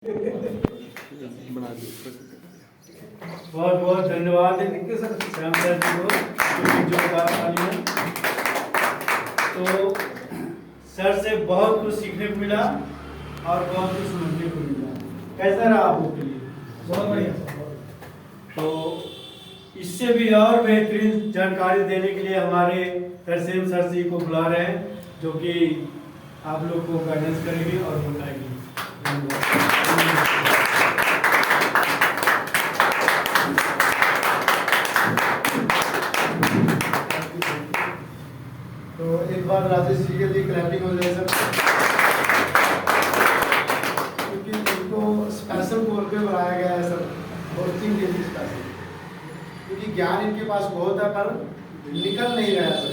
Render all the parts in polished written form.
बहुत बहुत धन्यवाद श्याम सर जी को, जोरदार तालियां। तो सर से बहुत कुछ सीखने को मिला और बहुत कुछ समझने को मिला। कैसा रहा आपके लिए? बहुत बढ़िया। तो इससे भी और बेहतरीन जानकारी देने के लिए हमारे तरसेम सर जी को बुला रहे हैं, जो कि आप लोग को गाइडेंस करेंगे और बताएंगे। तो एक बार राजेश जी के लिए क्लैपिंग हो जाए सर, क्योंकि इनको स्पेशल बोल के बुलाया गया है सर, होस्टिंग के लिए स्पेशल, क्योंकि ज्ञान इनके पास बहुत है पर निकल नहीं रहा सर।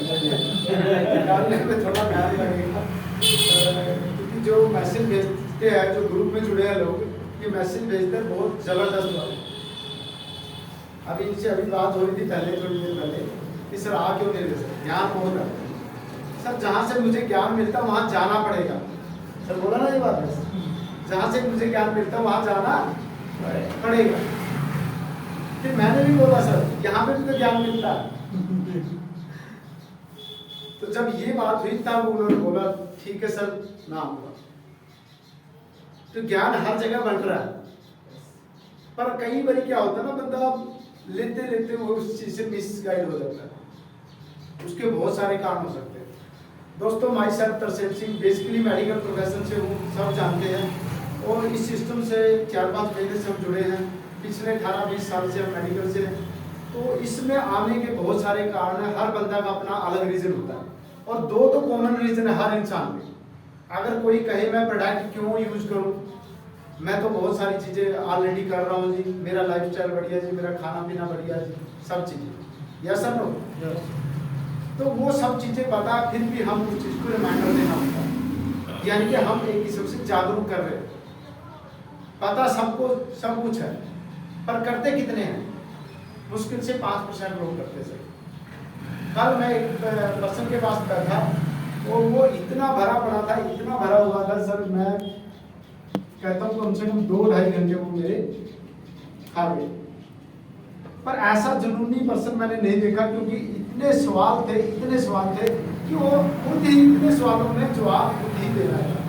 निकालने में थोड़ा ध्यान लगेगा, क्योंकि जो मैसेज भेजते हैं, जो ग्रुप में जुड़े हैं लोग, ये मैसेज भेजते हैं बहुत जबरदस्त वाले। अभी इनसे अभी बात हो रही थी पहले, थोड़ी देर पहले, कि सर आ क्यों नहीं रहे सर, ज्ञान बहुत है सर। जहाँ से मुझे ज्ञान मिलता वहाँ जाना पड़ेगा सर, बोला ना ये बात है। जहाँ से मुझे ज्ञान मिलता वहाँ जाना पड़ेगा। फिर मैंने भी बोला सर यहाँ पे भी तो ज्ञान मिलता है। तो जब ये बात हुई तब उन्होंने बोला ठीक है सर, नाम बोला। तो ज्ञान हर जगह बन रहा है, पर कई बार क्या होता है ना, बंदा लेते लेते वो उस चीज से मिसगाइड हो जाता है। उसके बहुत सारे कारण हो सकते हैं। दोस्तों, my self Tarsem Singh, basically medical profession से हूँ, सब जानते हैं, और इस सिस्टम से 4-5 महीने से हम जुड़े हैं। पिछले 18-20 साल से हम मेडिकल से हैं। तो इसमें आने के बहुत सारे कारण हैं। हर बंदा का अपना अलग रीज़न होता है, और 2 तो कॉमन रीज़न है हर इंसान में। अगर कोई कहे मैं प्रोडक्ट क्यों यूज करूँ, मैं तो बहुत सारी चीज़ें ऑलरेडी कर रहा हूँ जी, मेरा लाइफस्टाइल बढ़िया जी, मेरा खाना पीना बढ़िया जी, सब चीज़ें, यस सर नो। तो वो सब चीज़ें पता, फिर भी हम उस चीज़ को रिमाइंडर देना होता है, यानी कि हम एक किस्म से जागरूक कर रहे हैं। पता सबको सब कुछ है, पर करते कितने हैं? मुश्किल से 5% लोग करते सर। कल मैं एक पर्सन के पास बैठा और वो इतना भरा पड़ा था, इतना भरा हुआ था सर, मैं कहता हूँ कम से कम 2-2.5 घंटे वो मेरे खा गए। पर ऐसा जुनूनी पर्सन मैंने नहीं देखा, क्योंकि इतने सवाल थे कि वो खुद ही इतने सवालों में जवाब खुद ही दे रहा था।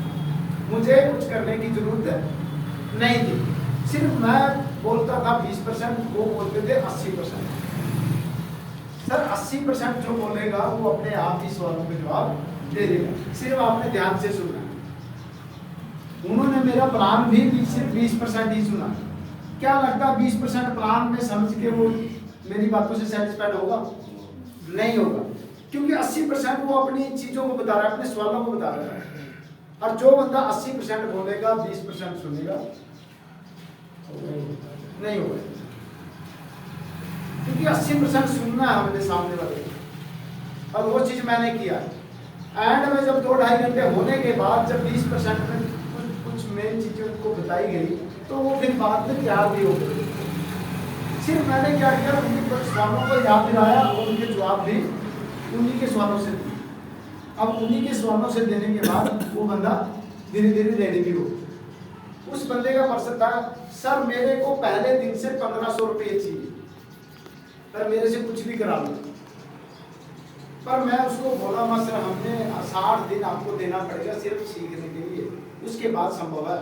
मुझे कुछ करने की जरूरत नहीं थी, सिर्फ मैं बोलता था 20%, वो बोलते थे 80%। सर 80% जो बोलेगा वो अपने आप ही सवालों के जवाब दे देगा, सिर्फ आपने ध्यान से सुनना। उन्होंने मेरा प्लान भी सिर्फ 20% ही सुना। क्या लगता 20% प्लान में समझ के वो मेरी बातों से सेटिस्फाइड होगा? नहीं होगा, क्योंकि 80% वो अपनी चीजों को बता रहा है, अपने सवालों को बता रहा है। और जो बंदा 80% बोलेगा, 20% सुनेगा, नहीं होगा, क्योंकि 80% सुनना है हमारे सामने वाले। और वो चीज मैंने किया। एंड में जब 2-2.5 घंटे होने के बाद जब 20% में कुछ मेन चीजों को बताई गई, तो वो फिर बाद में तैयार भी हो गई। सिर्फ मैंने क्या किया, उनके सवालों को याद दिलाया और उनके जवाब भी उन्हीं के सवालों से दिए। अब उन्हीं के सवालों से देने के बाद वो बंदा धीरे धीरे रेडी भी हो। उस बंदे का मकसद था, सर मेरे को पहले दिन से 1500 रुपये चाहिए, पर मेरे से कुछ भी करा लो। पर मैं उसको बोला, मैं सर हमने 60 दिन आपको देना पड़ेगा सिर्फ सीखने के लिए, उसके बाद संभव है।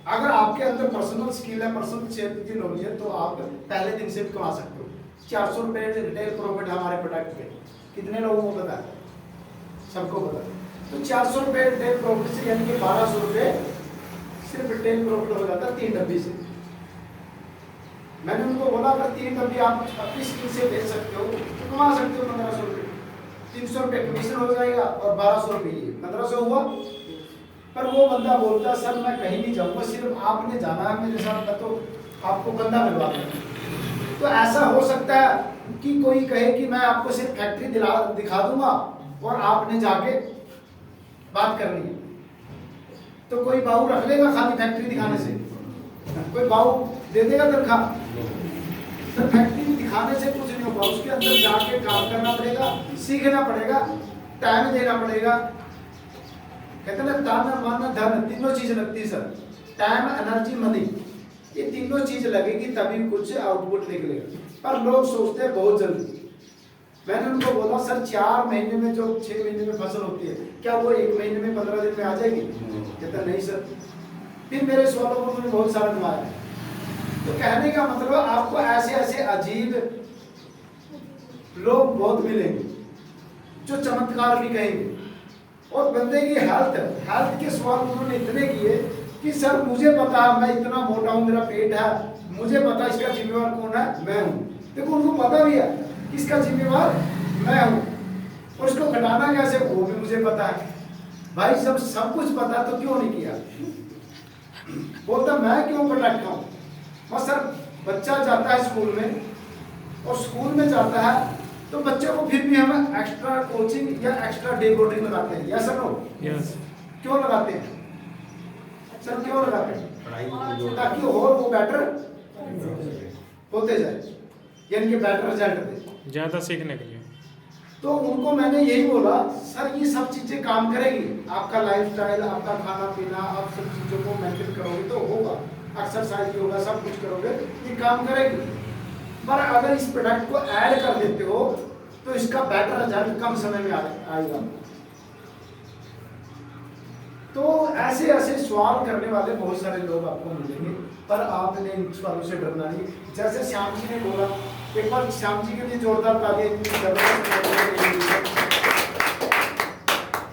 अगर आपके अंदर पर्सनल स्किल है, पर्सनल क्षेत्र की नॉलेज है, तो आप पहले दिन से भी कमा सकते हो। 400 रुपये रिटेल प्रॉफिट हमारे प्रोडक्ट पे, कितने लोगों को पता है? सबको पता है। तो 400 रुपये रिटेल प्रॉफिट से, यानी कि 1200 रुपये सिर्फ रिटेल प्रॉफिट हो जाता है 3 डब्बी से। मैंने उनको बोला अगर 3 डब्बी आप अपनी स्किल से बेच सकते हो तो कमा सकते हो 1500 रुपये। 300 रुपये कमीशन हो जाएगा और 1200 रुपये 1500 हुआ। पर वो बंदा बोलता, सर मैं कहीं नहीं जाऊंगा, सिर्फ आपने जाना है मेरे साथ, मैं तो आपको बंदा मिलवा दूंगा। तो ऐसा हो सकता है कि कोई कहे कि मैं आपको सिर्फ फैक्ट्री दिखा दूंगा और आपने जाके बात करनी है। तो कोई बाहू रख लेगा खाली फैक्ट्री दिखाने से? कोई बाहू दे देगा तनख्वाह? सर फैक्ट्री दिखाने से कुछ नहीं होगा, उसके अंदर जाके काम करना पड़ेगा, सीखना पड़ेगा, टाइम देना पड़ेगा। कहते ना, ताना माना धन, तीनों चीज लगती है सर। टाइम, एनर्जी, मनी, ये तीनों चीज लगेगी तभी कुछ आउटपुट निकलेगा। पर लोग सोचते हैं बहुत जल्दी। मैंने उनको बोला सर 4 महीने में जो 6 महीने में फसल होती है, क्या वो 1 महीने में 15 दिन में आ जाएगी? कहता नहीं सर। फिर मेरे सवालों को उन्होंने बहुत सारा घुमाया। तो कहने का मतलब आपको ऐसे ऐसे अजीब लोग बहुत मिलेंगे जो चमत्कार भी कहेंगे। और बंदे की हेल्थ के सवाल उन्होंने इतने किए कि सर मुझे पता है, मैं इतना मोटा हूँ, मेरा पेट है, मुझे पता इसका जिम्मेवार कौन है, मैं हूँ। देखो उनको पता भी है इसका जिम्मेवार मैं हूँ, और इसको घटाना कैसे वो भी मुझे पता है। भाई जब सब कुछ पता तो क्यों नहीं किया? बोलता मैं क्यों भटकता हूँ? बस सर बच्चा जाता है स्कूल में, और स्कूल में जाता है तो बच्चे को फिर भी हम एक्स्ट्रा कोचिंग या एक्स्ट्रा डे बोर्डिंग लगाते हैं, यस सर नो? यस। क्यों लगाते हैं सर? क्यों लगाते हैं? ताकि और वो बेटर होते जाए, यानी कि बेटर रिजल्ट दे, ज़्यादा सीखने के लिए। तो उनको मैंने यही बोला सर ये सब चीजें काम करेगी, आपका लाइफस्टाइल, आपका खाना पीना, आप सब चीजों को मेंटेन करोगे तो होगा, एक्सरसाइज भी होगा, सब कुछ करोगे, ये काम करेगी। पर अगर इस प्रोडक्ट को ऐड कर देते हो तो इसका बेटर रिजल्ट कम समय में आएगा। तो ऐसे ऐसे सवाल करने वाले बहुत सारे लोग आपको मिलेंगे, पर आपने इन सवालों से डरना नहीं। जैसे श्याम जी ने बोला, एक बार श्याम जी के लिए जोरदार तालियां।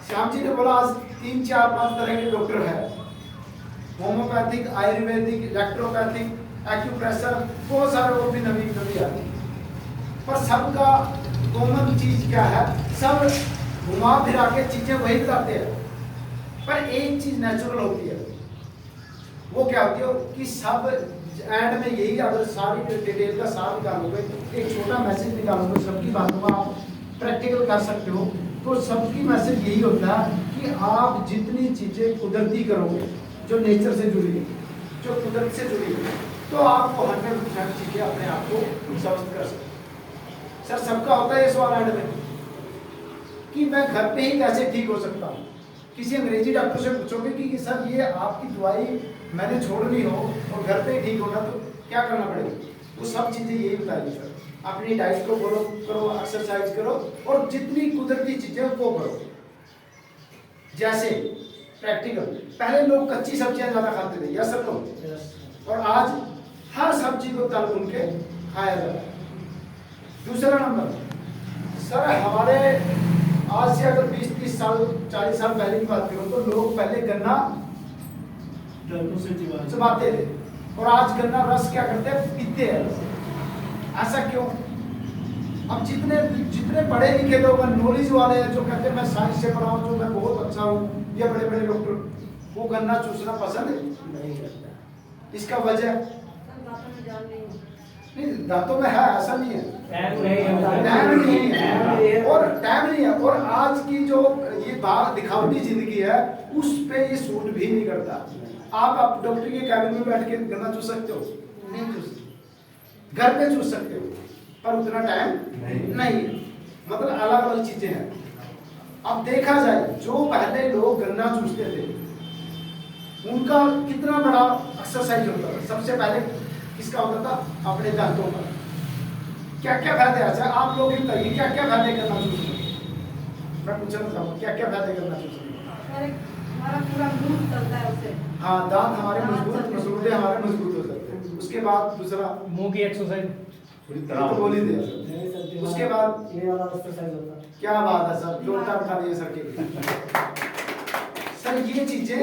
श्याम जी ने बोला आज 3, 4, 5 तरह के डॉक्टर हैं, होम्योपैथिक, आयुर्वेदिक, इलेक्ट्रोपैथिक, एक्यूप्रेशर, बहुत सारे और भी नवी आती है, पर सबका कॉमन चीज क्या है? सब घुमा फिरा के चीजें वही बताते हैं, पर एक चीज नेचुरल होती है। वो क्या होती है कि सब एंड में यही, अगर सारी डिटेल का सार निकालोगे, एक छोटा मैसेज निकालोगे, सबकी बातों का आप प्रैक्टिकल कर सकते हो, तो सबकी मैसेज यही होता है कि आप जितनी चीजें कुदरती करोगे, जो नेचर से जुड़ी है, जो कुदरत से जुड़ी है, तो आपको 100% चीजें अपने आप को स्वस्थ कर सकते। सर सबका होता है ये सवाल एंड में कि मैं घर पे ही कैसे ठीक हो सकता हूँ। किसी अंग्रेजी डॉक्टर से पूछोगे कि सर ये आपकी दवाई मैंने छोड़नी हो और घर पे ही ठीक होना, तो क्या करना पड़ेगा? वो सब चीजें यही बताएगी सर, अपनी डाइट को फॉलो करो, एक्सरसाइज करो, और जितनी कुदरती चीजें वो करो। जैसे प्रैक्टिकल, पहले लोग कच्ची सब्जियां ज्यादा खाते थे, यस सर लोग, और आज हर सब्जी को तल भून के खाया जाता है। दूसरा नंबर सर, हमारे आज से अगर 20-30 साल 40 साल पहले की बात करो तो लोग पहले गन्ना चबाते थे, और आज गन्ना रस क्या करते हैं? पीते हैं। ऐसा क्यों? अब जितने पढ़े लिखे लोग, नॉलेज वाले हैं, जो कहते हैं मैं साइंस से पढ़ा हूँ, जो मैं बहुत अच्छा हूँ, या बड़े बड़े डॉक्टर, वो गन्ना चूसना पसंद नहीं करता। इसका वजह नहीं, दांतों में है, ऐसा नहीं है, टाइम नहीं है, और आज की जो ये दिखावटी जिंदगी है उस पे ये सूट भी नहीं करता। आप डॉक्टर के कैबिन में बैठ के गन्ना चूस सकते हो? नहीं चूस सकते। घर पे चूस सकते हो, पर उतना टाइम नहीं। मतलब अलग अलग चीजें हैं। अब देखा जाए, जो पहले लोग गन्ना चूसते थे उनका कितना बड़ा एक्सरसाइज होता था। सबसे पहले किसका होता था? अपने दांतों का। क्या क्या फायदे? अच्छा आप लोग ही बताइए, क्या क्या फायदे करना चूसने? मैं पूछना चाहूँ, क्या क्या फायदे करना चूसने? हमारा पूरा मूड चलता है उससे। हाँ, दांत हमारे मजबूत, मसूड़े हमारे मजबूत हो सकते हैं। उसके बाद दूसरा मुंह की एक्सरसाइज तो बोल ही दिया। उसके बाद ये वाला एक्सरसाइज होता है। क्या बात है सर, जोरदार बता दिए सर के। सर ये चीजें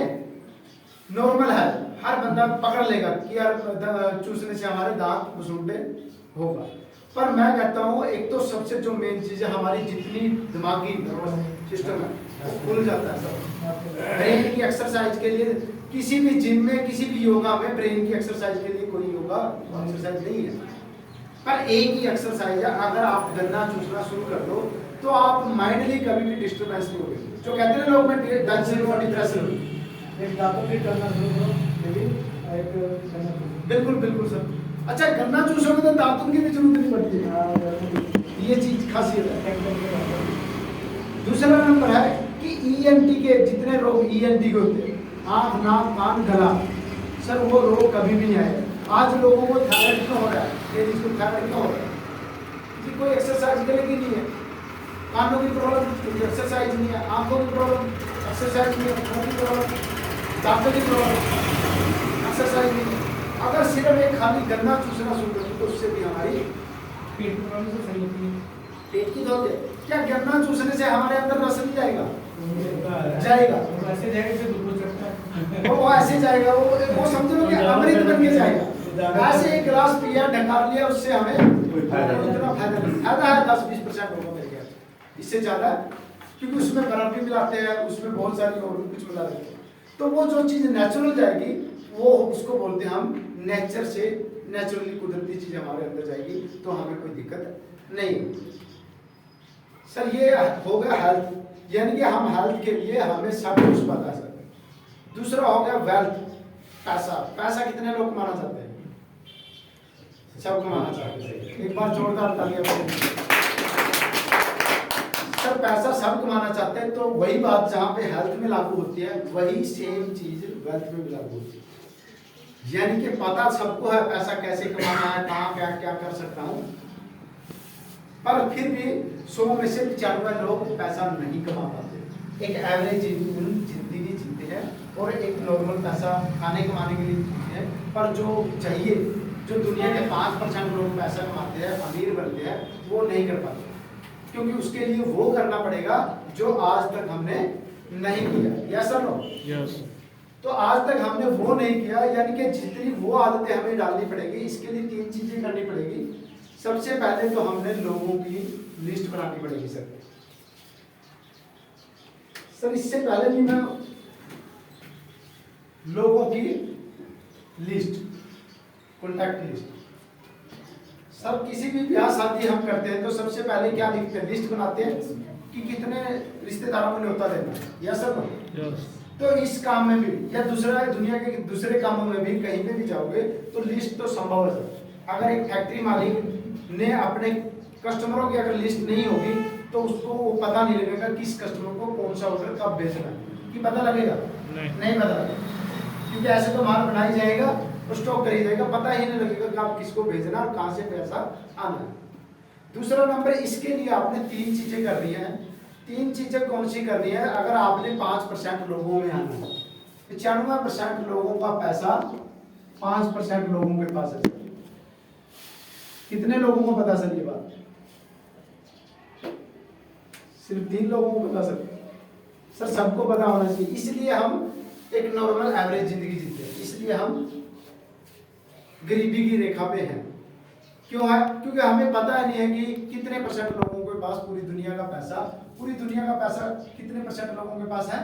नॉर्मल है, हर बंदा पकड़ लेगा कि यार चूसने से हमारे दांत मसूड़े होगा। पर मैं कहता हूँ एक तो सबसे जो मेन चीज है, हमारी जितनी दिमागी सिस्टम है वो खुल जाता है सब। ब्रेन की एक्सरसाइज के लिए किसी भी जिम में, किसी भी योगा में ब्रेन की एक्सरसाइज के लिए कोई योगा एक्सरसाइज नहीं है, पर एक ही एक्सरसाइज है। अगर आप गन्ना चूसना शुरू कर दो तो आप माइंडली कभी भी डिस्टर्बेंस नहीं होगी। जो कहते हैं लोग में टेंशन और डिप्रेशन, एक दांतों की करना शुरू करो, लेकिन एक करना शुरू बिल्कुल बिल्कुल सर। अच्छा गन्ना चूसोगे तो दांतों की भी जरूरत नहीं पड़ती है, ये चीज खासियत है। दूसरा नंबर है कि ईएनटी के जितने रोग ईएनटी के होते हैं, आँख नाक कान गला, सर वो रोग कभी भी नहीं आए। आज लोगों को थायराइड क्यों हो रहा है, लेडीज को थायराइड क्यों हो रहा है? कि कोई एक्सरसाइज करेगी नहीं है, कानों की प्रॉब्लम एक्सरसाइज नहीं है, आंखों की प्रॉब्लम एक्सरसाइज नहीं है, मुंह की प्रॉब्लम, दांतों की प्रॉब्लम एक्सरसाइज नहीं है। अगर सिर्फ एक खाली गन्ना चूसना शुरू करें तो उससे भी हमारी पेट की प्रॉब्लम से सही होती है। पेट की दौड़ है। क्या गन्ना चूसने से हमारे अंदर रस नहीं जाएगा? जाएगा। वो ऐसे जाएगा जैसे दूध को चखता है। वो ऐसे जाएगा, वो समझ लो कि अमृत बन के जाएगा। ऐसे एक गिलास पिया ढकार लिया, उससे हमें इतना फायदा नहीं। फायदा है 10-20% होगा मेरे ख्याल से, इससे ज्यादा, क्योंकि उसमें बर्फ भी मिलाते हैं, उसमें बहुत सारी और भी कुछ मिला देते हैं। तो वो जो चीज नेचुरल जाएगी वो उसको बोलते हैं हम नेचर से, नेचुरली कुदरती चीज हमारे अंदर जाएगी, तो हमें कोई दिक्कत नहीं होगी। सर ये हो गया हेल्थ, यानी कि हम हेल्थ के लिए हमें सब कुछ पता है। दूसरा हो गया वेल्थ, पैसा। पैसा कितने लोग कमाना चाहते हैं? सब कमाना चाहते हैं। एक बार जोरदार तालियां बजाइए। सर पैसा सब कमाना चाहते हैं, तो वही बात जहाँ पे हेल्थ में लागू होती है वही सेम चीज वेल्थ में भी लागू होती है। यानी कि पता सबको है पैसा कैसे कमाना है, कहाँ क्या क्या कर सकता हूँ, पर फिर भी 100 में से 95 लोग पैसा नहीं कमा पाते। एक एवरेज जिंदगी जीते हैं और एक नॉर्मल पैसा खाने कमाने के लिए जीते हैं, पर जो चाहिए, जो दुनिया के 5% लोग पैसा कमाते हैं, अमीर बनते हैं, वो नहीं कर पाते, क्योंकि उसके लिए वो करना पड़ेगा जो आज तक हमने नहीं किया। Yes sir no? यस। तो आज तक हमने वो नहीं किया, यानी कि जितनी वो आदतें हमें डालनी पड़ेगी। इसके लिए 3 चीजें करनी पड़ेगी। सबसे पहले तो हमने लोगों की लिस्ट बनानी पड़ेगी सर। सर इससे पहले भी मैं लोगों की लिस्ट, कॉन्टैक्ट लिस्ट। सर किसी भी ब्याह शादी हम करते हैं तो सबसे पहले क्या लिखते हैं? लिस्ट बनाते हैं कि कितने रिश्तेदारों को न्योता देना है। Yes sir no? यस। तो इस काम में भी या दूसरा दुनिया के दूसरे कामों में भी कहीं पे भी जाओगे तो लिस्ट तो संभव है। अगर एक फैक्ट्री मालिक ने अपने कस्टमरों की अगर लिस्ट नहीं होगी तो उसको वो पता नहीं लगेगा किस कस्टमर को कौन सा ऑर्डर कब भेजना है। कि पता लगेगा? नहीं पता लगेगा, क्योंकि ऐसे तो माल बनाई जाएगा और स्टॉक करी जाएगा, पता ही नहीं लगेगा कि आप किसको भेजना और कहाँ से पैसा आना है। दूसरा नंबर, इसके लिए आपने 3 चीजें करनी है। 3 चीजें कौन सी करनी है? अगर आपने 5% लोगों में आना है, 95% लोगों का पैसा 5% लोगों के पास है। कितने लोगों को पता सर ये बात? सिर्फ 3 लोगों को पता सर सबको पता होना चाहिए। इसलिए हम एक नॉर्मल एवरेज जिंदगी जीते हैं, इसलिए हम गरीबी की रेखा पे हैं। क्यों है? क्योंकि हमें पता नहीं है कि कितने % लोगों के पास पूरी दुनिया का पैसा कितने % लोगों के पास है?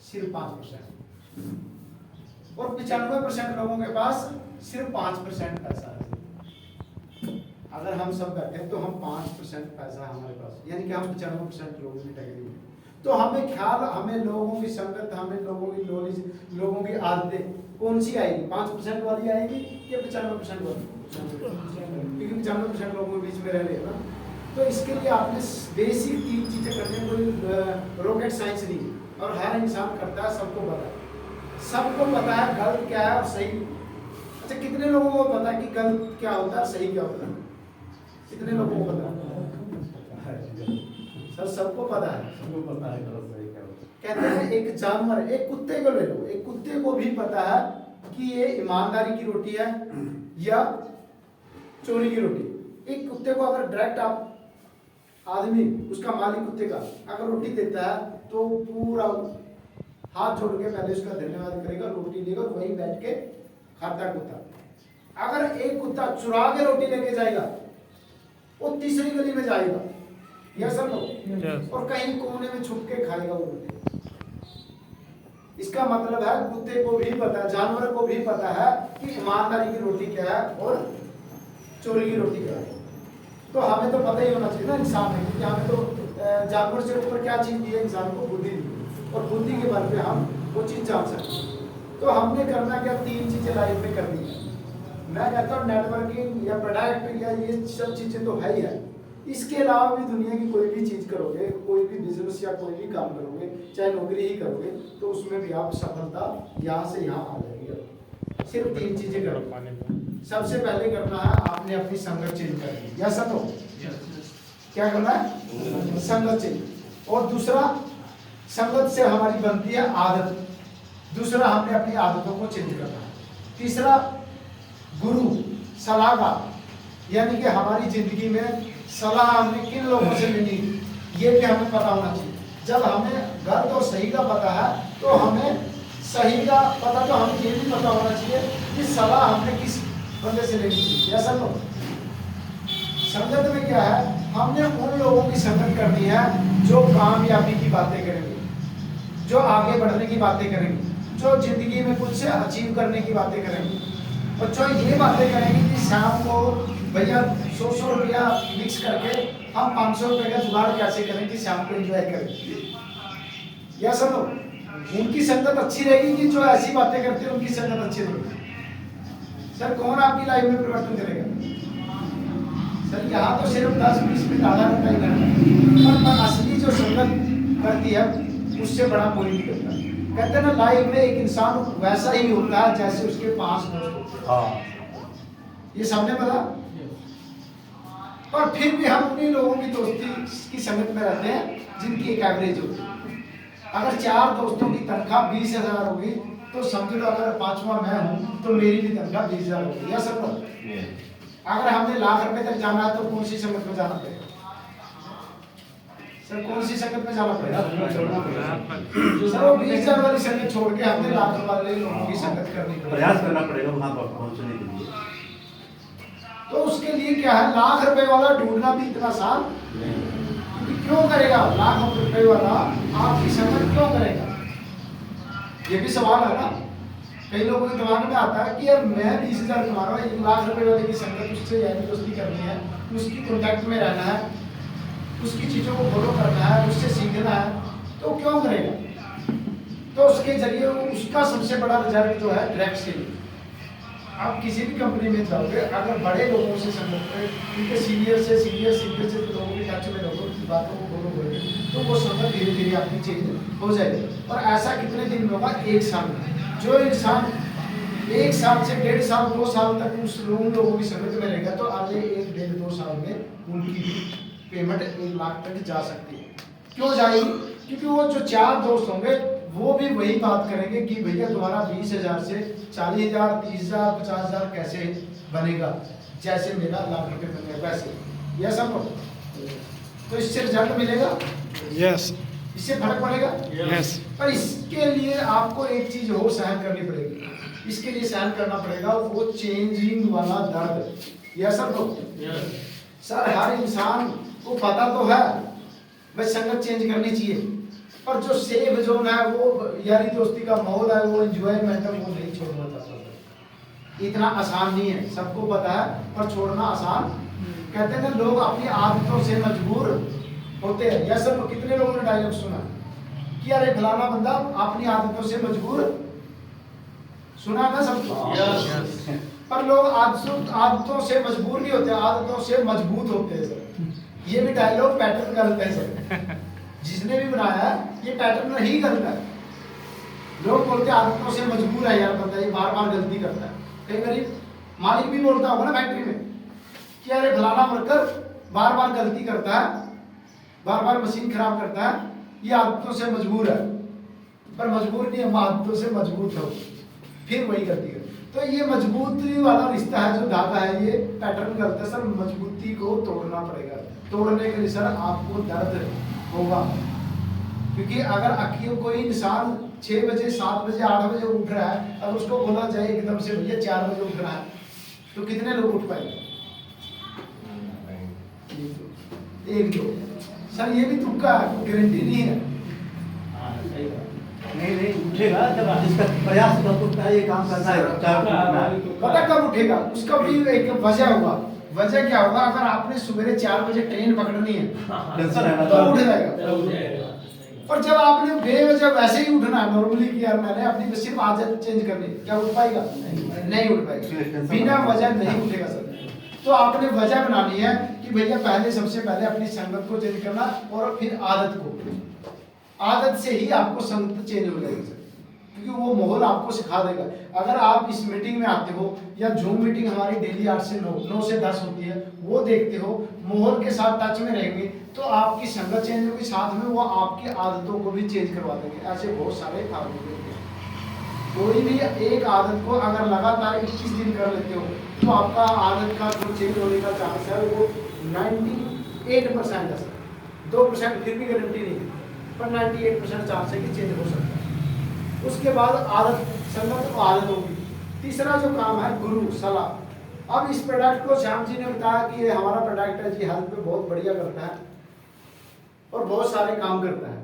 सिर्फ 5%। और 95% लोगों के पास सिर्फ 5% पैसा है। अगर हम सब बैठे हैं तो हम 5% पैसा हमारे पास, यानी कि हम 95% लोगों की कैटेगरी में। तो हमें ख्याल, हमें लोगों की संगत, हमें लोगों की नॉलेज, लोगों की आदतें कौन सी आएगी? 5% वाली आएगी या 95% वाली? क्योंकि 95% लोगों के बीच में रह रहे हैं ना। तो इसके लिए आपने बेसिक 3 चीजें करने, कोई रॉकेट साइंस नहीं है और हर इंसान करता है, सबको पता है। सबको पता है गलत क्या है और सही। अच्छा, कितने लोगों को पता है कि गलत क्या होता है, सही क्या होता है? कितने लोगों को पता है? सर सबको पता है, गलत सही क्या होता है। कहते हैं एक जानवर, एक कुत्ते को ले लो, एक कुत्ते को भी पता है कि ये ईमानदारी की रोटी है या चोरी की रोटी। एक कुत्ते को अगर डायरेक्ट आप आदमी, उसका मालिक कुत्ते का अगर रोटी देता है तो पूरा हाथ जोड़ के पहले उसका धन्यवाद करेगा, रोटी लेगा और वहीं बैठ के खाता कुत्ता। अगर एक कुत्ता चुरा के रोटी लेके जाएगा, वो तीसरी गली में जाएगा, या सर नो? और कहीं कोने में छुप के खाएगा वो रोटी। इसका मतलब है कुत्ते को भी पता है, जानवर को भी पता है कि ईमानदारी की रोटी क्या है और चोरी की रोटी क्या है। तो हमें तो पता ही होना चाहिए ना इंसान में, क्योंकि हमें तो जानवर से ऊपर क्या चीज दी है? इंसान को बुद्धि दी, और बुद्धि के बल पे हम वो चीज जान सकते हैं। तो हमने करना क्या? 3 चीजें लाइफ में करनी है। मैं कहता हूँ नेटवर्किंग या प्रोडक्ट या ये सब चीजें तो है ही है, इसके अलावा भी दुनिया की कोई भी चीज करोगे, कोई भी बिजनेस या कोई भी काम करोगे, चाहे नौकरी ही करोगे, तो उसमें भी आप सफलता यहाँ से यहाँ आ जाएगी। सिर्फ 3 चीजें करनी। सबसे पहले करना है आपने अपनी संगत चेंज करनी, या सब हो क्या करना है, संगत चेंज। और दूसरा, संगत से हमारी बनती है आदत, दूसरा हमने अपनी आदतों को चेंज करना है। तीसरा, गुरु सलाहकार, यानी कि हमारी जिंदगी में सलाह हमने किन लोगों से लेनी ये भी हमें पता होना चाहिए। जब हमें गलत और सही का पता है तो हमें सही का पता, तो हमें ये भी पता होना चाहिए कि सलाह हमने किस बंदे से लेनी चाहिए। ऐसा तो संगत में क्या है, हमने उन लोगों की संगत करनी है जो कामयाबी की बातें करेंगे, जो आगे बढ़ने की बातें करेंगे, जो जिंदगी में कुछ अचीव करने की बातें करेंगे, और जो ये बातें करेंगे कि शाम को भैया 100 रुपया मिक्स करके हम 500 रुपये का जुगाड़ कैसे करें कि शाम को एंजॉय करें। या सुनो, उनकी संगत अच्छी रहेगी कि जो ऐसी बातें करते हैं उनकी संगत अच्छी रहेगी। सर कौन आपकी लाइफ में परिवर्तन करेगा? सर यहाँ तो सिर्फ 10-20 मिनट आधा घंटा ही करना, पर असली जो संगत करती है उससे बड़ा कोई नहीं करता। कहते हैं ना, लाइफ में एक इंसान वैसा ही होता है जैसे उसके 5 दोस्त होते हैं। ये सबने पता, पर फिर भी हम उन्हीं लोगों की दोस्ती की संगत में रहते हैं जिनकी एक एवरेज होती है। अगर 4 दोस्तों की तनख्वाह 20,000 होगी तो समझ लो अगर 5वां मैं हूं तो मेरी भी तनख्वाह 20,000 होगी। या सब अगर हमने लाख रुपए तक जाना है तो कौन सी संगत में जाना पड़ेगा? सर कौन सी संगत में जाना पड़ेगा? सर वो 20,000 वाली संगत छोड़ के हमने लाख वाले लोगों की संगत करनी पड़ेगी, प्रयास करना पड़ेगा वहां पर पहुंचने के लिए। तो उसके लिए क्या है, लाख रुपए वाला ढूंढना भी इतना आसान क्यों करेगा? लाख रुपए वाला आपकी संगत क्यों करेगा? ये भी सवाल है ना। कई लोगों के दिमाग में आता है कि यार मैं 20,000 कमा रहा हूँ, 1 लाख रुपए वाले की संगत, उससे यानी दोस्ती करनी है, उसकी कॉन्टैक्ट में रहना है, उसकी चीज़ों को फॉलो करना है, उससे सीखना है, तो क्यों करेगा? तो उसके जरिए उसका सबसे बड़ा रिजल्ट जो है डायरेक्ट सेलिंग। आप किसी भी कंपनी में जाओगे, अगर बड़े लोगों से संगत करें, उनके सीनियर से लोगों के टच में रहोगे, उनकी बातों को फॉलो करोगे, तो वो संगत धीरे धीरे आपकी चेंज हो जाएगी। और ऐसा कितने दिन में होगा? 1 साल में। जो इंसान 1 साल से 1.5 साल 2 साल तक उन लोगों की संगत में रहेगा तो अगले 1-1.5-2 साल में उनकी पेमेंट 1 लाख तक जा सकती है। क्यों जाएगी? क्योंकि वो जो 4 दोस्त होंगे वो भी वही बात करेंगे कि भैया तुम्हारा 20,000 से 40,000, 30,000, 50,000 कैसे बनेगा, जैसे मेरा लाख रुपये बनेगा वैसे। यह सब तो इससे रिजल्ट मिलेगा, यस इससे फर्क पड़ेगा। यस पर इसके लिए आपको एक चीज और सहन करनी पड़ेगी। इसके लिए सहन करना पड़ेगा वो चेंजिंग वाला दर्द। यह सब तो सर हर इंसान को पता तो है भाई संगत चेंज करनी चाहिए, पर जो सेफ जोन है, वो यारी दोस्ती का माहौल है, वो एंजॉयमेंट है, वो नहीं छोड़ना चाहता। इतना आसान नहीं है, सबको पता है, पर छोड़ना आसान। कहते हैं ना, लोग अपनी आदतों से मजबूर होते हैं। यह सब कितने लोगों ने डायलॉग सुना कि अरे फलाना बंदा अपनी आदतों से मजबूर, सुना ना सबको? पर लोग आदतों से मजबूर नहीं होते, आदतों से मजबूत होते हैं सर। ये भी डायलॉग पैटर्न गलत है सर, जिसने भी बनाया ये पैटर्न ही गलत है। लोग बोलते आदतों से मजबूर है यार बंदा, ये बार बार गलती करता है। कई बार मालिक भी बोलता होगा ना फैक्ट्री में कि अरे फलाना वर्कर बार बार गलती करता है, बार बार मशीन खराब करता है, ये आदतों से मजबूर है। पर मजबूर नहीं, हम आदतों से मजबूत हो फिर वही गलती कर। तो ये मजबूती वाला रिश्ता है, जो धागा है, ये पैटर्न गलत है सर। मजबूती को तोड़ना पड़ेगा। तोड़ने के लिए सर आपको दर्द होगा, क्योंकि अगर अखियों कोई इंसान 6 बजे 7 बजे 8 बजे उठ रहा है, अगर उसको बोला जाए एकदम से भैया 4 बजे उठ रहा है, तो कितने लोग उठ पाएंगे? 1-2। सर ये भी तुक्का है, गारंटी नहीं है। नहीं उठेगा जब इसका प्रयास करता है, ये काम करना है। पता कब उठेगा? उसका भी एक वजह होगा। वजह क्या होगा? अगर आपने सवेरे 4 बजे ट्रेन पकड़नी है टेंशन है ना, तो उठ जाएगा। और जब आपने बेवजह वैसे ही उठना है नॉर्मली कि यार मैंने अपनी सिर्फ आदत चेंज करनी, क्या उठ पाएगा? नहीं उठ पाएगा, बिना वजह नहीं उठेगा सर। तो आपने वजह बनानी है कि भैया पहले सबसे पहले अपनी संगत को चेंज करना, और फिर आदत को। आदत से ही आपको संगत चेंज हो जाएगी सर। क्योंकि वो माहौल आपको सिखा देगा। अगर आप इस मीटिंग में आते हो या जूम मीटिंग हमारी डेली 8 से 9 से 10 होती है, वो देखते हो, माहौल के साथ टच में रहेंगे तो आपकी संगत चेंज होगी, साथ में वो आपकी आदतों को भी चेंज करवा देंगे। ऐसे बहुत सारे काम होंगे। कोई भी एक आदत को अगर लगातार 21 दिन कर लेते हो तो आपका आदत का जो चेंज होने का चांस है वो 98% है सर। 2% फिर भी गारंटी नहीं है, पर 98% चांस है कि चेंज हो सकता है। उसके बाद आदत, संगत को आदत होगी। तीसरा जो काम है गुरु सलाह। अब इस प्रोडक्ट को श्याम जी ने बताया कि ये हमारा प्रोडक्ट है जी, हेल्थ पे बहुत बढ़िया करता है और बहुत सारे काम करता है,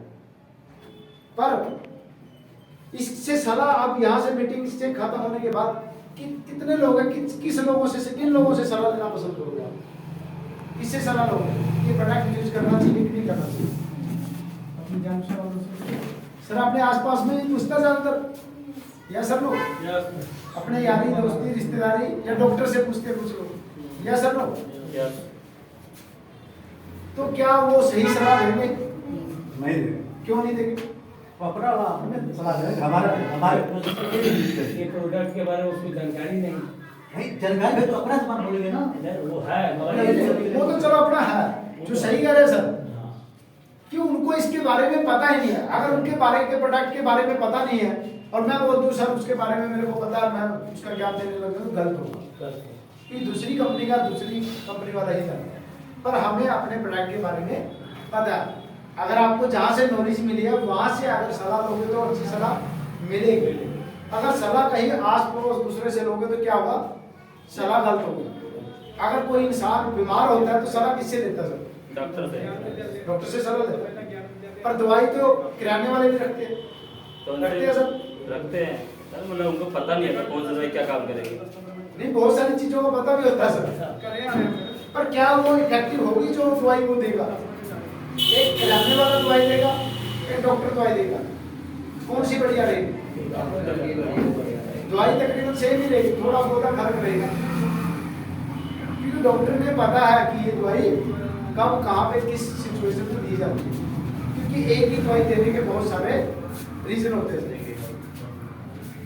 पर इससे सलाह आप यहाँ से मीटिंग से खत्म होने के बाद कितने लोग हैं, किस लोगों से, किन लोगों से सलाह लेना पसंद करोगे आप? किससे सलाह लोगे ये प्रोडक्ट यूज करना चाहिए कि नहीं करना चाहिए? अपनी जान से और उससे सर अपने आसपास में पूछता ज्यादातर या सर लोग अपने यारी दोस्ती रिश्तेदारी या डॉक्टर से पूछते कुछ लोग या सर लोग, तो क्या वो सही सलाह देंगे? नहीं देंगे। क्यों नहीं देंगे? वो अपना हमें सलाह देंगे, हमारे ये प्रोडक्ट के बारे में उसको जानकारी नहीं भाई जानकारी है तो अपना सामान बोलेंगे ना। वो है मगर वो तो चलो अपना है, जो सही कह रहे हैं सर, कि उनको इसके बारे में पता ही नहीं है। अगर उनके बारे के प्रोडक्ट के बारे में पता नहीं है और मैं बोल दूं सर उसके बारे में मेरे को पता है, मैं उसका ज्ञान देने लगा तो गलत होगा, कि दूसरी कंपनी वाला ही जानता है। पर हमें अपने प्रोडक्ट के बारे में पता है। अगर आपको जहाँ से नॉलेज मिली है वहाँ से अगर सलाह लोगे तो अच्छी सलाह मिलेगी। अगर सलाह कहीं आस पड़ोस दूसरे से लोगे तो क्या होगा? सलाह गलत होगी। अगर कोई इंसान बीमार होता है तो सलाह किससे लेता है सर? डॉक्टर से सलाह लेता है। पर दवाई तो किराने वाले भी रखते हैं, रखते हैं सर? रखते हैं सर, मतलब उनको पता नहीं है कौन सा दवाई क्या काम करेगी। नहीं, बहुत सारी चीजों का पता भी होता है सर, पर क्या वो इफेक्टिव होगी जो दवाई वो देगा? एक किराने वाला दवाई देगा, एक डॉक्टर दवाई देगा, कौन सी बढ़िया रहेगी? दवाई तकरीबन सेम ही रहेगी, थोड़ा बहुत फर्क रहेगा, क्योंकि डॉक्टर ने पता है कि ये दवाई कब कहाँ पे किस सिचुएशन में दी जाती है, क्योंकि एक ही दवाई देने के बहुत सारे रीजन होते हैं।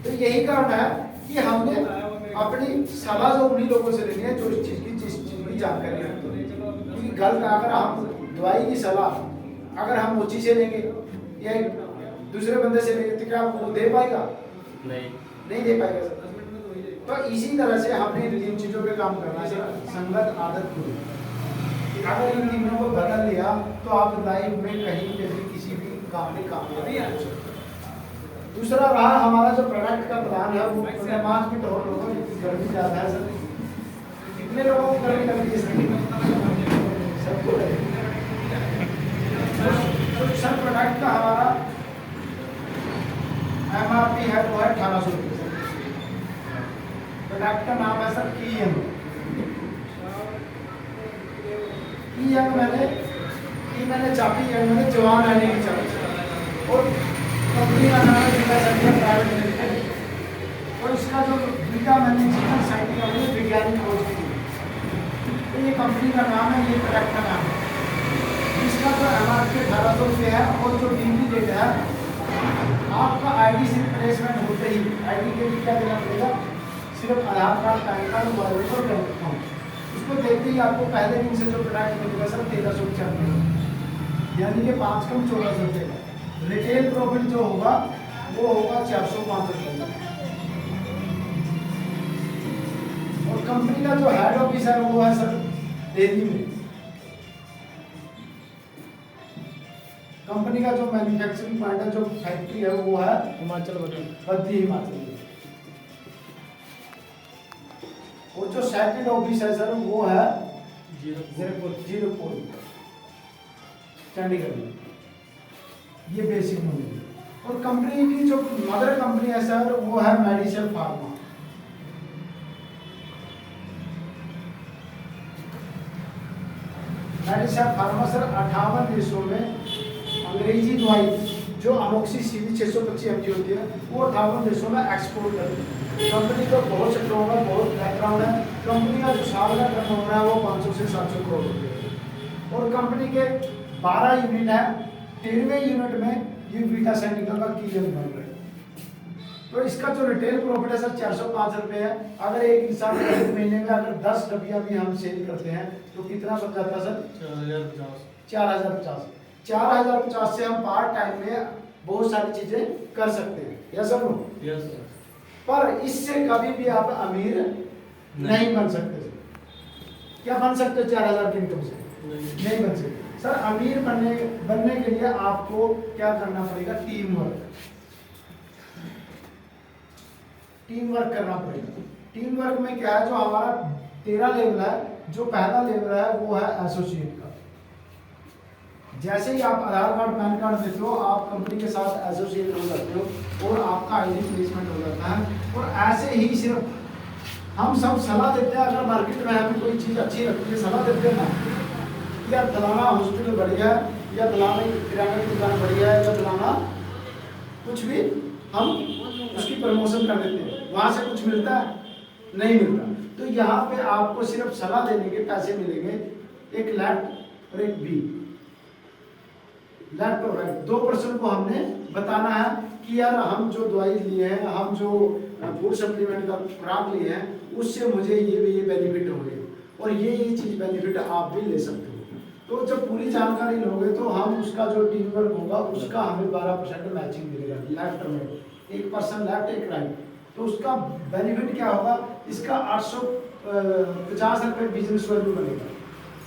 तो यही कारण है कि हमने अपनी सलाह जो उन्हीं लोगों से लेनी है जो इस चीज की जानकारी रखते हैं। क्योंकि गलत अगर हम दवाई की सलाह अगर हम मोची से लेंगे या दूसरे बंदे से लेंगे तो क्या वो दे पाएगा? नहीं दे पाएगा सर। तो इसी तरह से हमने इन चीजों पे काम करना है सर। संगत, आदत, गुरु, अगर इन तीनों को बदल लिया तो आप लाइफ में कहीं पे भी किसी भी काम में कामयाब नहीं हो सकते। दूसरा रहा हमारा जो प्रोडक्ट का प्लान है वो 5 मिनट और लोगों की गर्मी ज़्यादा है सर। कितने लोगों को गर्मी लगती है सर? सबको लगती है। तो सर प्रोडक्ट का हमारा MRP है वो है 1800 रुपये। प्रोडक्ट का नाम है सर की यंग। मैंने चाबी मैंने जवान रहने की चाबी और कंपनी का नाम है बीटा सेंटर प्राइवेट लिमिटेड और इसका जो बीटा मैनेजमेंट साइट का है वैज्ञानिक खोज की। तो ये कंपनी का नाम है, ये प्रोडक्ट का नाम है। इसका जो MRP 1800 रुपये है और जो डिलीवरी डेट है आपका ID से रिप्लेसमेंट होते ही ID के लिए क्या देना पड़ेगा? सिर्फ Aadhaar card, PAN card, mobile number, bank account. उसको देखते ही आपको पहले दिन से जो प्रोडक्ट मिलेगा सर 1395, यानी कि 5 कम 1400 रुपये का। रिटेल प्रॉफिट जो होगा वो होगा 400-500 रुपये। और कंपनी का जो हेड ऑफिस है वो है सर दिल्ली में। कंपनी का जो मैन्युफैक्चरिंग प्लांट है, जो फैक्ट्री है वो है हिमाचल बद्री, हिमाचल। और जो सेकंड ऑफिस है सर वो है जीरोपुर चंडीगढ़ में। ये बेसिक नॉलेज। और कंपनी की जो मदर कंपनी है सर वो है medicine pharma. Medicine pharma sir 58 देशों में अंग्रेजी दवाई जो अमोक्सिसिलिन 625 mg होती है वो 58 देशों में एक्सपोर्ट करती है। कंपनी का बहुत स्ट्रॉन्ग है, बहुत बैकग्राउंड है। कंपनी का जो साल का टर्नओवर है वो 500 से 700 करोड़ रुपये है। और कंपनी के 12 यूनिट है, 13वें यूनिट में ये बीटा सैनिका का की बन रहा है। तो इसका जो रिटेल प्रॉफिट है सर 405 रुपये है। अगर एक इंसान एक महीने में अगर 10 डब्बियाँ भी हम सेल करते हैं तो कितना बन जाता है सर? 4050। 4050 से हम पार्ट टाइम में बहुत सारी चीजें कर सकते हैं, yes sir no? Yes sir. पर इससे कभी भी आप अमीर नहीं बन सकते सर। क्या बन सकते हो 4000 की इनकम से? नहीं बन सकते सर। अमीर बनने के लिए आपको क्या करना पड़ेगा? टीम वर्क करना पड़ेगा। टीम वर्क में क्या है, जो हमारा 13 लेवल है, जो पहला लेवल है वो है एसोसिएट का। जैसे ही आप आधार कार्ड पैन कार्ड देते हो, आप कंपनी के साथ एसोसिएट हो जाते हो और आपका आईडी प्लेसमेंट हो जाता है। और ऐसे ही सिर्फ हम सब सलाह देते हैं, अगर मार्केट में हमें कोई चीज़ अच्छी लगती है सलाह देते हैं ना, या फलाना हॉस्पिटल बढ़िया है, या फलाना किराना की दुकान बढ़िया है, या फलाना कुछ भी, हम उसकी प्रमोशन कर देते हैं। वहाँ से कुछ मिलता है? नहीं मिलता। तो यहाँ पे आपको सिर्फ सलाह देने के पैसे मिलेंगे, एक लेफ्ट और एक बी। लेफ्ट और राइट 2% को हमने बताना है कि यार हम जो दवाई लिए हैं, हम जो फूड सप्लीमेंट का खुराक लिए हैं, उससे मुझे ये बेनिफिट हो गए और ये चीज़ बेनिफिट आप भी ले सकते हो। तो जब पूरी जानकारी लोगे तो हम उसका जो टीम वर्क होगा उसका हमें 12% मैचिंग मिलेगा लेफ्ट में, 1% लेफ्ट एक राइट। तो उसका बेनिफिट क्या होगा? इसका 850 रुपये बिजनेस वैल्यू बनेगा।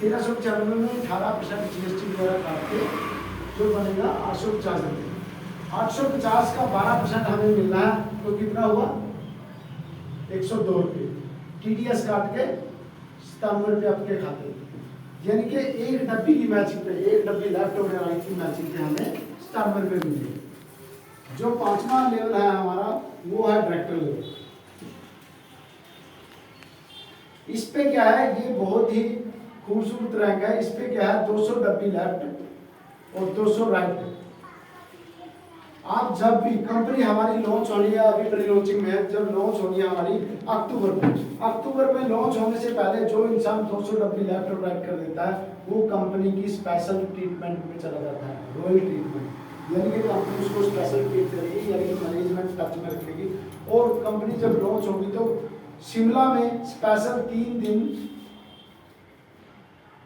1395 में 18% GST वगैरह काट के जो बनेगा 850 रुपये। 850 का 12% हमें मिलना है तो कितना हुआ? 102 रुपये। TDS काट के 97 रुपये आपके खाते में। यानी कि एक डब्बी की मैचिंग पे, एक डब्बी लेफ्ट और राइट की मैचिंग पे हमें 97 रुपये मिलेंगे। जो 5वां लेवल है हमारा वो है डायरेक्टर लेवल। इस पे क्या है, ये बहुत ही खूबसूरत रैंक है। इस पे क्या है, 200 डब्बी लेफ्ट और 200 राइट। आप जब भी कंपनी हमारी लॉन्च होनी है, अभी प्री लॉन्चिंग में है, जब लॉन्च होनी है हमारी अक्टूबर में लॉन्च होने से पहले जो इंसान 200 डब्बी लेफ्ट और राइट कर देता है वो कंपनी की स्पेशल ट्रीटमेंट में चला जाता है, रॉयल ट्रीटमेंट। यानी कि कंपनी उसको स्पेशल ट्रीट करेगी, यानी कि मैनेजमेंट टच में रखेगी। और कंपनी जब लॉन्च होगी तो शिमला में स्पेशल 3 दिन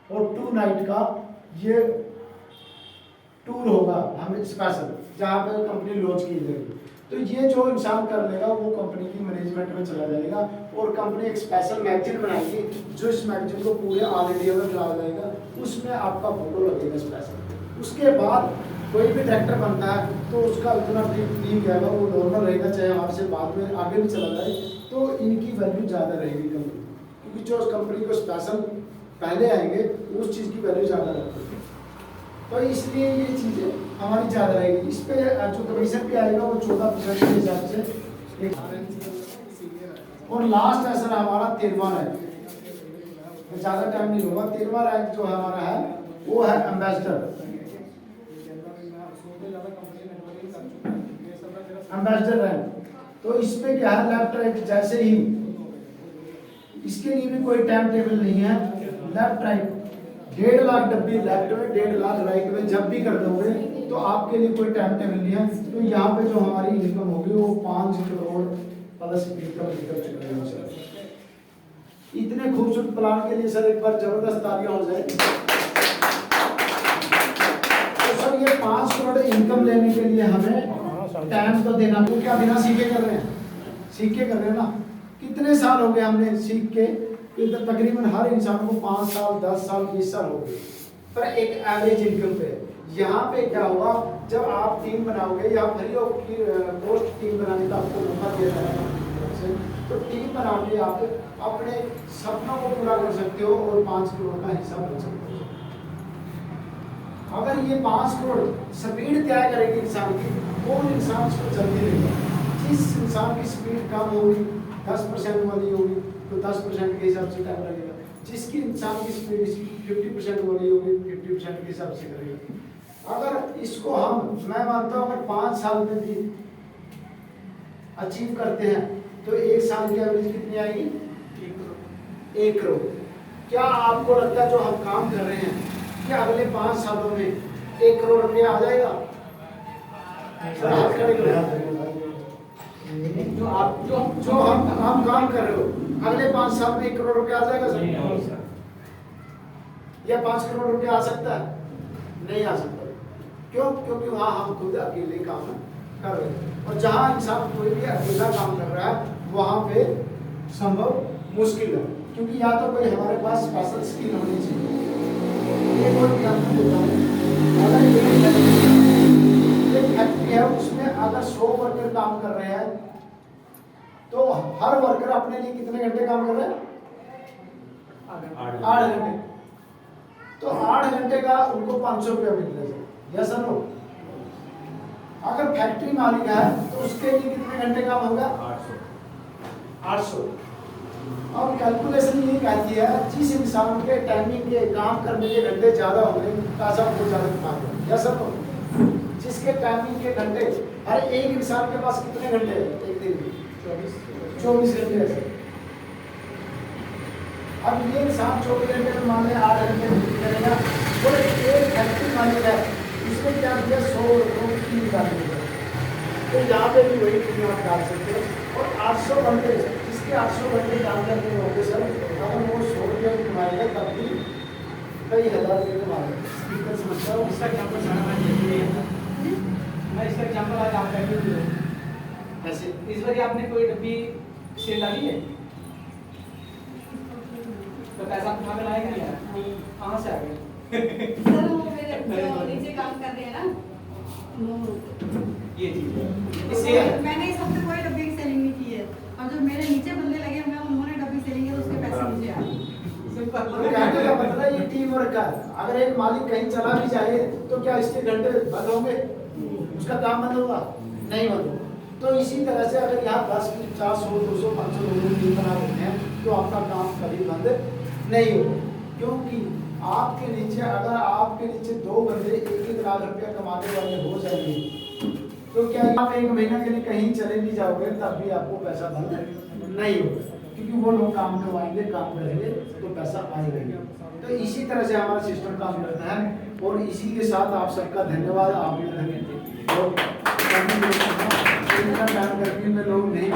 और 2 नाइट का ये टूर होगा हमें स्पेशल, जहाँ पे कंपनी लॉन्च की जाएगी। तो ये जो इंसान कर लेगा वो कंपनी की मैनेजमेंट में चला जाएगा और कंपनी एक स्पेशल मैगजीन बनाएगी, जो इस मैगजीन को पूरे ऑल इंडिया में चलाया जाएगा। उसमें आपका फोटो लगेगा स्पेशल। उसके बाद कोई भी डायरेक्टर बनता है तो उसका उतना टीम जाएगा वो नॉर्मल रहेगा, चाहे हमारे से बाद में आगे भी चला जाए तो इनकी वैल्यू ज़्यादा रहेगी कंपनी, क्योंकि जो कंपनी को स्पेशल पहले आएंगे उस चीज़ की वैल्यू ज़्यादा रहती है। तो इसलिए ये चीज़ें हमारी ज़्यादा रहेगी। इस पे जो कमीशन भी आएगा वो 14% के हिसाब से। और लास्ट है सर हमारा 13वां रैंक, ज़्यादा टाइम नहीं होगा। 13वां रैंक जो हमारा है वो है एम्बेसडर रैंक। तो इसमें क्या है, लेफ्ट राइट जैसे ही, इसके लिए भी कोई टाइम टेबल नहीं है। लेफ्ट राइट 1.5 लाख डब्बी लेफ्ट में, 1.5 लाख राइट में जब भी कर दोगे तो आपके लिए कोई टाइम टेबल नहीं है। तो यहाँ पे जो हमारी इनकम होगी वो 5 करोड़ प्लस इनकम निकल चुकी है सर। इतने खूबसूरत प्लान के लिए सर एक बार जबरदस्त तालियां हो जाए। तो सर ये 5 करोड़ इनकम लेने के लिए हमें टाइम तो देना, वो क्या बिना सीखे कर रहे हैं? सीख के कर रहे हैं ना। कितने साल हो गए हमने सीख के? तकरीबन हर इंसान को 5 साल 10 साल 20 साल हो गए, पर एक एवरेज इनकम पे। यहाँ पे क्या होगा, जब आप टीम बनाओगे या फ्री ऑफ कॉस्ट टीम बनाने का आपको मौका दिया जाएगा, तो टीम बना के आप अपने सपनों को पूरा कर सकते हो और 5 करोड़ का हिस्सा बन सकते हो। अगर ये 5 करोड़ स्पीड तय करेगी इंसान की, कौन इंसान उसको जल्दी लेगा? जिस इंसान की स्पीड कम होगी 10% वाली होगी तो 10% के हिसाब से टाइम लगेगा। जिसकी इंसान की स्पीड 50% वाली होगी 50% के हिसाब से करेगा। अगर इसको मैं मानता हूँ अगर 5 साल में भी अचीव करते हैं तो 1 साल की एवरेज कितनी आएगी? 1 करोड़। क्या आपको लगता है जो हम काम कर रहे हैं कि अगले 5 सालों में 1 करोड़ रुपया आ जाएगा? जो आप जो हम काम कर रहे हो अगले 5 साल में 1 करोड़ रुपया आ जाएगा सर? या 5 करोड़ रुपया आ सकता है? नहीं आ सकता। क्यों? क्योंकि वहाँ हम खुद अकेले काम कर रहे हैं, और जहाँ इंसान कोई भी अकेला काम कर रहा है वहाँ पे संभव मुश्किल है, क्योंकि या तो कोई हमारे पास स्पेशल स्किल होनी चाहिए। ये कोई भी आपको देता हूँ, अगर एक फैक्ट्री है उसमें अगर 100 वर्कर काम कर रहे हैं तो हर वर्कर अपने लिए कितने घंटे काम कर रहे हैं? 8 घंटे। तो 8 घंटे का उनको 500 रुपया मिल रहा है। यस और नो? अगर फैक्ट्री मालिक है तो उसके लिए कितने घंटे काम होगा? 800। और कैलकुलेशन ये कहती है जिस इंसान के टाइमिंग के काम करने के घंटे ज्यादा होंगे पैसा बहुत ज्यादा कमाएगा। यस और नो? जिसके टाइमिंग के घंटे, अरे एक इंसान के पास कितने घंटे हैं एक दिन में? 24 घंटे है। अब ये इंसान 24 घंटे में मान लें 8 घंटे करेगा, और एक फैक्ट्री मालिक है उसने क्या किया 100 लोगों की निकाली है। तो यहाँ पे भी वही चीज़ें आप डाल सकते हो। और 800 घंटे, जिसके 800 घंटे काम करने होंगे सर, अगर वो 100 रुपये कमाएगा तब भी कई हज़ार रुपये कमाएगा। समझता हूँ इसका एग्जाम्पल मैं इसका एग्जाम्पल आज आप बैठे ऐसे। इस बार आपने कोई डब्बी सेल डाली है तो पैसा आप कहाँ पे लाएगा यार? कहाँ से आ गए? सर वो मेरे जो नीचे काम कर रहे हैं ना, ये चीज है। तो इससे मैंने इस हफ्ते कोई डब्बी की सेलिंग नहीं की है, और जो मेरे नीचे बंदे लगे हुए हैं उन्होंने डब्बी सेलिंग है तो उसके पैसे मुझे आए। तो कहने का मतलब ये टीम वर्क है। अगर एक मालिक कहीं चला भी जाए तो क्या इसके घंटे बंद होंगे? उसका काम बंद होगा? नहीं बंद होगा। तो इसी तरह से अगर यहाँ 10, 50, 100, 200, 500 लोगों की टीम बना देते हैं तो आपका काम कभी बंद नहीं होगा। क्योंकि आपके नीचे, अगर आपके नीचे 2 बंदे 1-1 लाख रुपया कमाने वाले हो जाएंगे तो क्या आप 1 महीना के लिए कहीं चले भी जाओगे तब भी आपको पैसा बंद नहीं होगा, क्योंकि वो लोग काम करवाएंगे, काम करेंगे तो पैसा आएगा। तो इसी तरह से हमारा सिस्टम काम करता है। और इसी के साथ आप सबका धन्यवाद। आपने टाइम करके में लोग नहीं